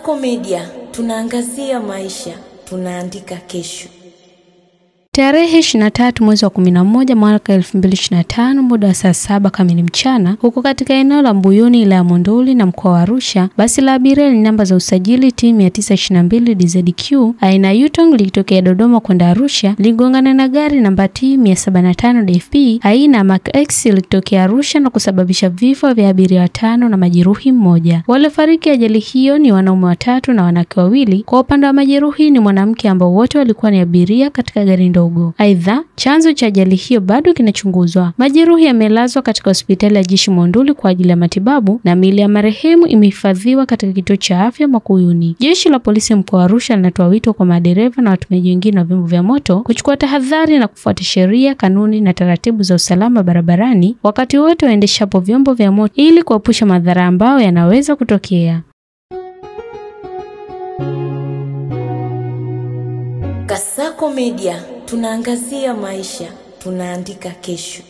Kasako Media, tunaangazia maisha, tunaandika kesho. Tarehe 23 mwezi wa 11 mwaka 2025 muda wa saa 7 kamili mchana huko katika eneo la Mbuyuni la Monduli na mkoa wa Arusha, basi la abiria lenye namba za usajili T922 DZQ aina Yutong likitokea Dodoma kwenda Arusha ligongana na gari namba T175 DFP aina Mark X likitokea Arusha na kusababisha vifo vya abiria 5 na majeruhi 1. Waliofariki ajali hiyo ni wanaume 3 na wanawake 2. Kwa upande wa majeruhi ni mwanamke ambao wote walikuwa ni abiria katika gari ndogo. Aidha, chanzo cha ajali hiyo bado kinachunguzwa. Majeruhi yamelazwa katika hospitali ya Jeshi Monduli kwa ajili ya matibabu na miili ya marehemu imehifadhiwa katika kituo cha afya Makuyuni. Jeshi la polisi mkoa wa Arusha linatoa wito kwa madereva na watumiaji wengine wa vyombo vya moto kuchukua tahadhari na kufuata sheria, kanuni na taratibu za usalama barabarani wakati wote waendeshapo vyombo vya moto ili kuepusha madhara ambayo yanaweza kutokea. Kasako Media, tunaangazia maisha, tunaandika kesho.